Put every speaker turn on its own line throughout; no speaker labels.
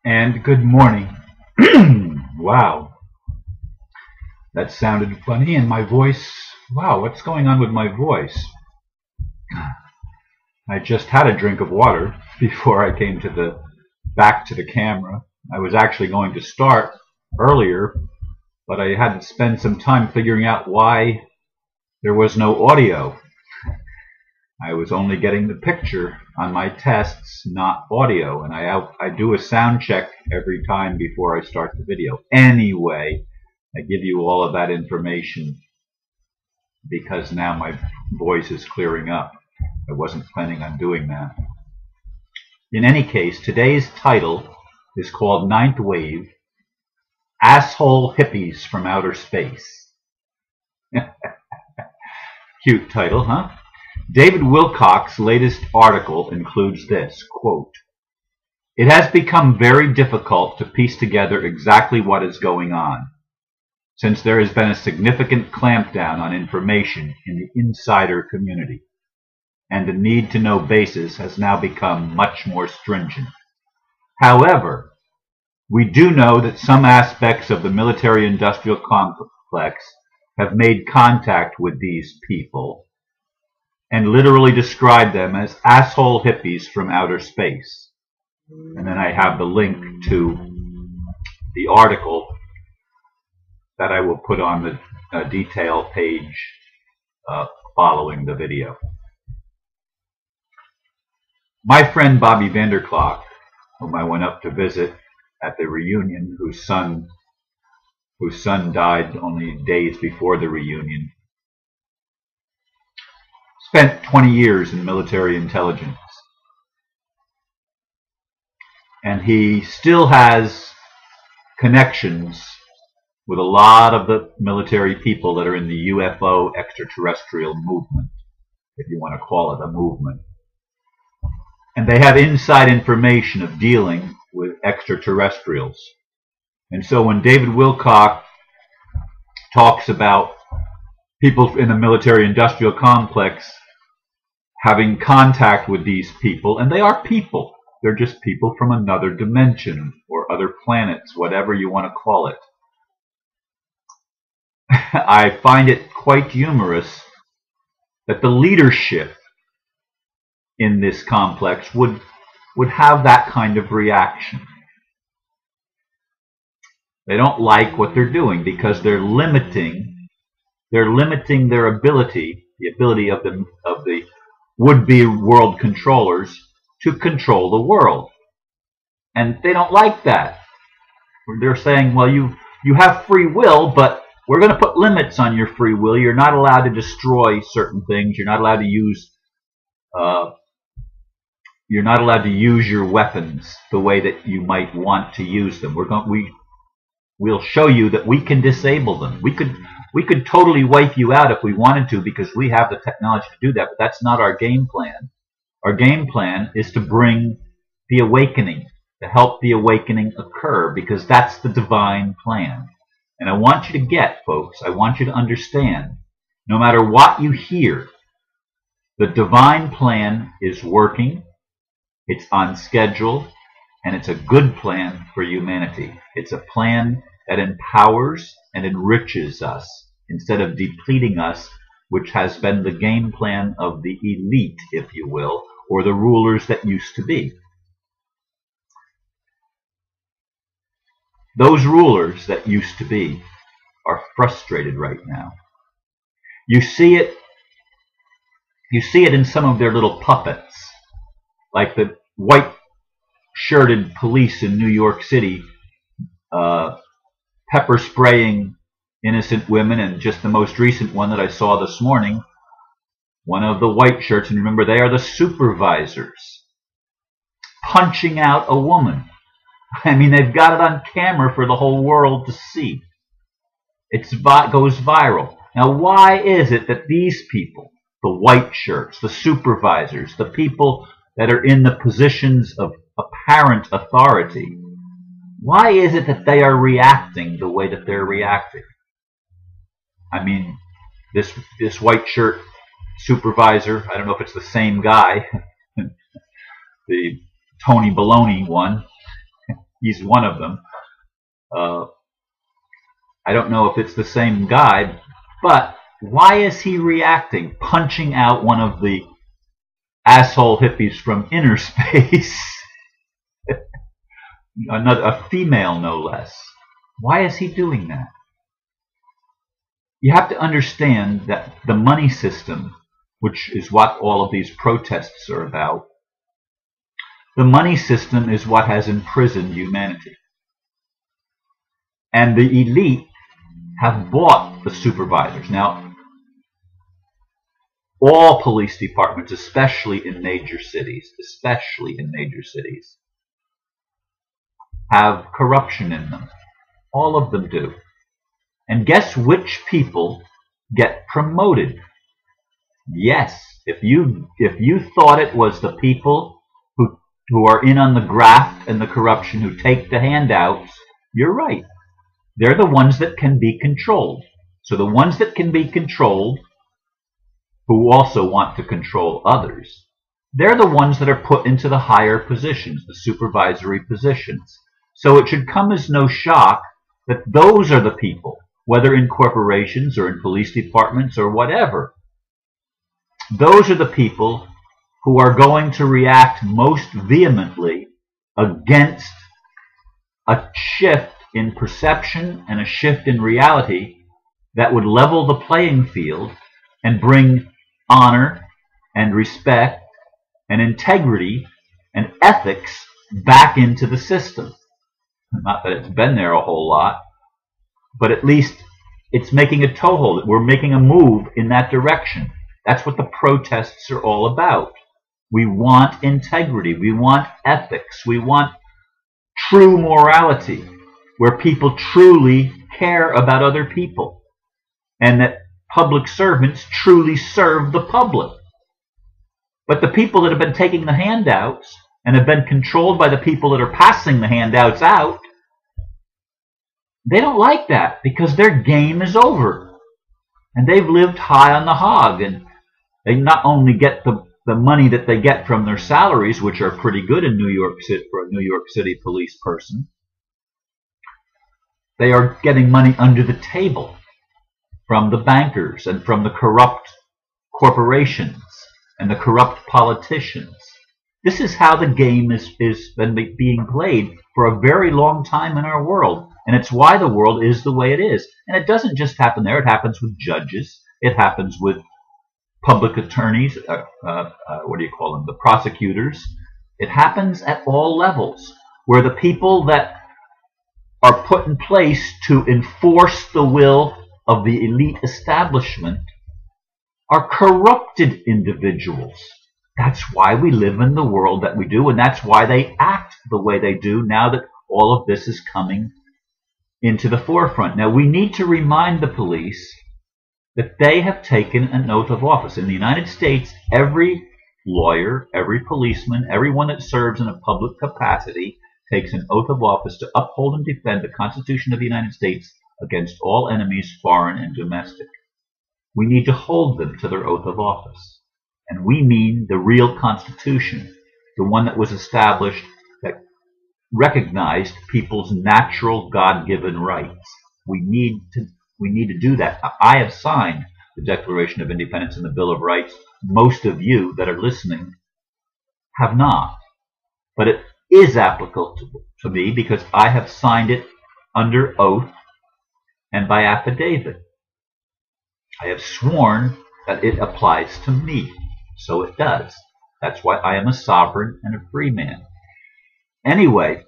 And good morning. Wow, that sounded funny, and my voice, wow, what's going on with my voice? I just had a drink of water before I came back to the camera. I was actually going to start earlier, but I had to spend some time figuring out why there was no audio. I was only getting the picture on my tests, not audio, and I do a sound check every time before I start the video. Anyway, I give you all of that information because now my voice is clearing up. I wasn't planning on doing that. In any case, today's title is called Ninth Wave: Asshole Hippies from Outer Space. Cute title, huh? David Wilcock's latest article includes this, quote, "It has become very difficult to piece together exactly what is going on, since there has been a significant clampdown on information in the insider community, and the need-to-know basis has now become much more stringent. However, we do know that some aspects of the military-industrial complex have made contact with these people and literally describe them as asshole hippies from outer space." And then I have the link to the article that I will put on the detail page following the video. My friend Bobby Vanderklok, whom I went up to visit at the reunion, whose son died only days before the reunion, spent 20 years in military intelligence. And he still has connections with a lot of the military people that are in the UFO extraterrestrial movement, if you want to call it a movement. And they have inside information of dealing with extraterrestrials. And so when David Wilcock talks about people in the military-industrial complex having contact with these people, and they are people. They're just people from another dimension or other planets, whatever you want to call it. I find it quite humorous that the leadership in this complex would have that kind of reaction. They don't like what they're doing because they're limiting their ability, the ability of the would-be world controllers to control the world. And they don't like that. They're saying, well, you have free will, but we're going to put limits on your free will. You're not allowed to destroy certain things. You're not allowed to use your weapons the way that you might want to use them. We'll show you that we can disable them. We could totally wipe you out if we wanted to because we have the technology to do that, but that's not our game plan. Our game plan is to bring the awakening, to help the awakening occur, because that's the divine plan. And I want you to get, folks, I want you to understand, no matter what you hear, the divine plan is working, it's on schedule, and it's a good plan for humanity. It's a plan that empowers and enriches us instead of depleting us, which has been the game plan of the elite, if you will, or the rulers that used to be. Those rulers that used to be are frustrated right now. You see it in some of their little puppets, like the white-shirted police in New York City pepper spraying innocent women, and just the most recent one that I saw this morning, one of the white shirts, and remember they are the supervisors, punching out a woman. I mean, they've got it on camera for the whole world to see. It goes viral. Now, why is it that these people, the white shirts, the supervisors, the people that are in the positions of apparent authority, why is it that they are reacting the way that they're reacting? I mean, this white shirt supervisor, I don't know if it's the same guy, the Tony Baloney one, He's one of them. I don't know if it's the same guy, but why is he reacting, punching out one of the asshole hippies from inner space? A female, no less. Why is he doing that? You have to understand that the money system, which is what all of these protests are about, the money system is what has imprisoned humanity. And the elite have bought the supervisors. Now, all police departments, especially in major cities, have corruption in them. All of them do. And guess which people get promoted? Yes, if you thought it was the people who are in on the graft and the corruption, who take the handouts, you're right. They're the ones that can be controlled. So the ones that can be controlled, who also want to control others, they're the ones that are put into the higher positions, the supervisory positions. So it should come as no shock that those are the people, whether in corporations or in police departments or whatever, those are the people who are going to react most vehemently against a shift in perception and a shift in reality that would level the playing field and bring honor and respect and integrity and ethics back into the system. Not that it's been there a whole lot, but at least it's making a toehold. We're making a move in that direction. That's what the protests are all about. We want integrity. We want ethics. We want true morality, where people truly care about other people, and that public servants truly serve the public. But the people that have been taking the handouts and have been controlled by the people that are passing the handouts out, they don't like that, because their game is over. And they've lived high on the hog, and they not only get the money that they get from their salaries, which are pretty good in New York City for a New York City police person, they are getting money under the table from the bankers and from the corrupt corporations and the corrupt politicians. This is how the game is been being played for a very long time in our world. And it's why the world is the way it is. And it doesn't just happen there. It happens with judges. It happens with public attorneys. What do you call them? The prosecutors. It happens at all levels, where the people that are put in place to enforce the will of the elite establishment are corrupted individuals. That's why we live in the world that we do, and that's why they act the way they do now that all of this is coming into the forefront. Now, we need to remind the police that they have taken an oath of office. In the United States, every lawyer, every policeman, everyone that serves in a public capacity takes an oath of office to uphold and defend the Constitution of the United States against all enemies, foreign and domestic. We need to hold them to their oath of office. And we mean the real Constitution, the one that was established that recognized people's natural God-given rights. We need to do that. I have signed the Declaration of Independence and the Bill of Rights. Most of you that are listening have not. But it is applicable to me because I have signed it under oath and by affidavit. I have sworn that it applies to me. So it does. That's why I am a sovereign and a free man. Anyway,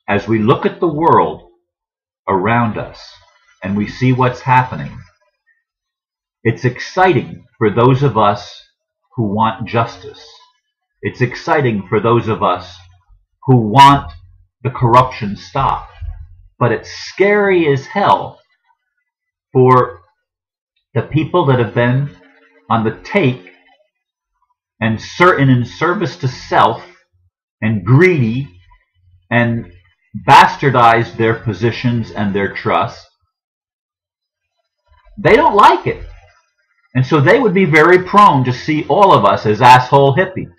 as we look at the world around us and we see what's happening, it's exciting for those of us who want justice. It's exciting for those of us who want the corruption stopped. But it's scary as hell for the people that have been on the take and in service to self and greedy and bastardized their positions and their trust. They don't like it. And so they would be very prone to see all of us as asshole hippies.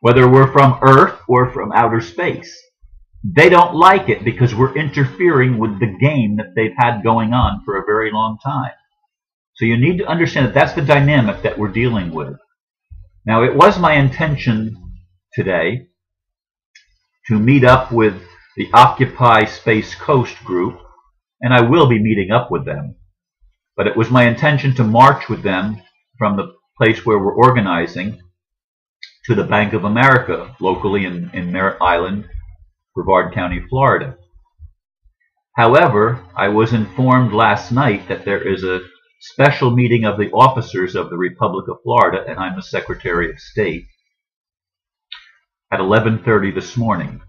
whether we're from Earth or from outer space. They don't like it because we're interfering with the game that they've had going on for a very long time. So you need to understand that that's the dynamic that we're dealing with. Now, it was my intention today to meet up with the Occupy Space Coast group, and I will be meeting up with them. But it was my intention to march with them from the place where we're organizing to the Bank of America, locally in Merritt Island, Brevard County, Florida. However, I was informed last night that there is a special meeting of the officers of the Republic of Florida, and I'm the Secretary of State, at 11:30 this morning.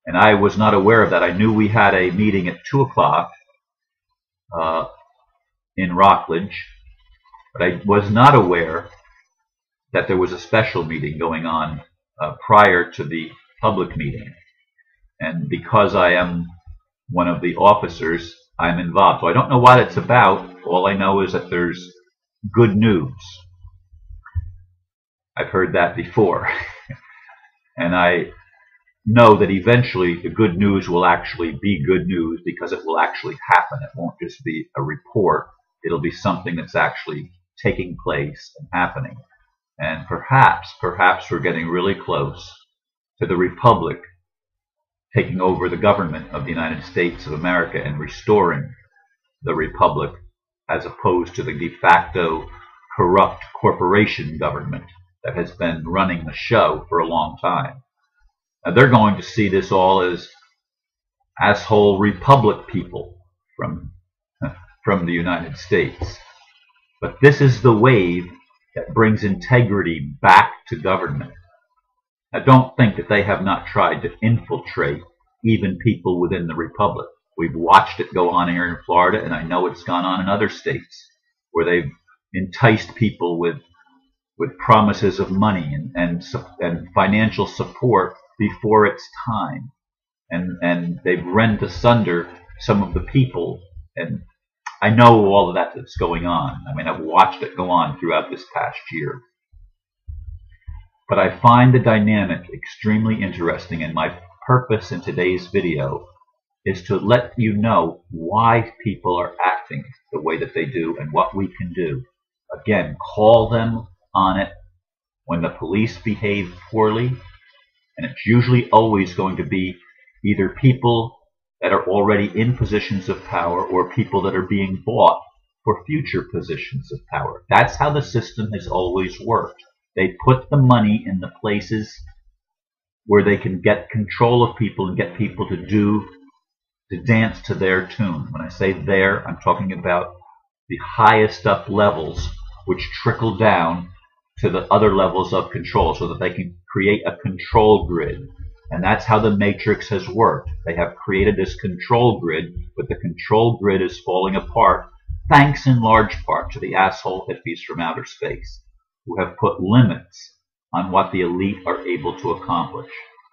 And I was not aware of that. I knew we had a meeting at 2 o'clock in Rockledge, but I was not aware that there was a special meeting going on prior to the public meeting. And because I am one of the officers, I'm involved. So I don't know what it's about. All I know is that there's good news. I've heard that before. And I know that eventually the good news will actually be good news because it will actually happen. It won't just be a report. It'll be something that's actually taking place and happening. And perhaps we're getting really close to the Republic taking over the government of the United States of America and restoring the Republic, as opposed to the de facto corrupt corporation government that has been running the show for a long time. Now, they're going to see this all as asshole Republic people from the United States. But this is the wave that brings integrity back to government. Now, don't think that they have not tried to infiltrate even people within the Republic. We've watched it go on here in Florida, and I know it's gone on in other states where they've enticed people with promises of money and financial support before it's time. And they've rent asunder some of the people. And I know all of that that's going on. I mean, I've watched it go on throughout this past year. But I find the dynamic extremely interesting, and my purpose in today's video is to let you know why people are acting the way that they do and what we can do. Again, call them on it when the police behave poorly, and it's usually always going to be either people that are already in positions of power or people that are being bought for future positions of power. That's how the system has always worked. They put the money in the places where they can get control of people and get people to dance to their tune. When I say there, I'm talking about the highest up levels, which trickle down to the other levels of control so that they can create a control grid. And that's how the Matrix has worked. They have created this control grid, but the control grid is falling apart, thanks in large part to the asshole hippies from outer space, who have put limits on what the elite are able to accomplish,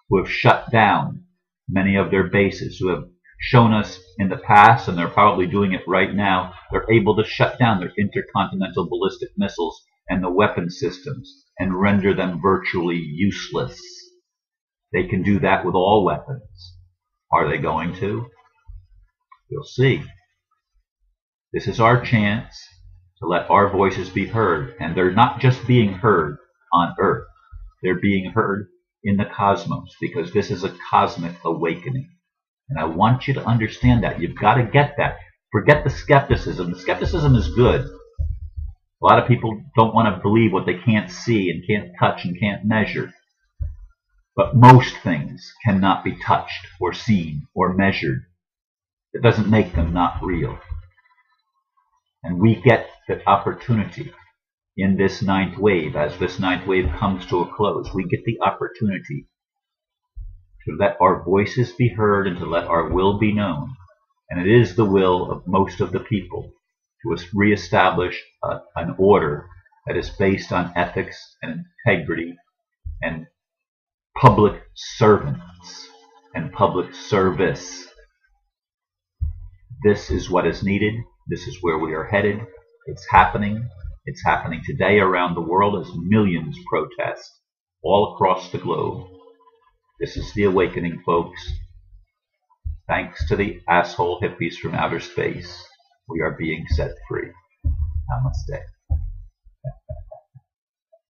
who have shut down many of their bases, who have shown us in the past, and they're probably doing it right now, they're able to shut down their intercontinental ballistic missiles and the weapon systems and render them virtually useless. They can do that with all weapons. Are they going to? We'll see. This is our chance to let our voices be heard, and they're not just being heard on Earth. They're being heard in the cosmos, because this is a cosmic awakening. And I want you to understand that. You've got to get that. Forget the skepticism. The skepticism is good. A lot of people don't want to believe what they can't see and can't touch and can't measure. But most things cannot be touched or seen or measured. It doesn't make them not real. And we get the opportunity in this ninth wave, as this ninth wave comes to a close, we get the opportunity to let our voices be heard and to let our will be known. And it is the will of most of the people to reestablish an order that is based on ethics and integrity and public servants and public service. This is what is needed. This is where we are headed. It's happening. It's happening today around the world as millions protest all across the globe. This is the awakening, folks. Thanks to the asshole hippies from outer space, we are being set free. Namaste.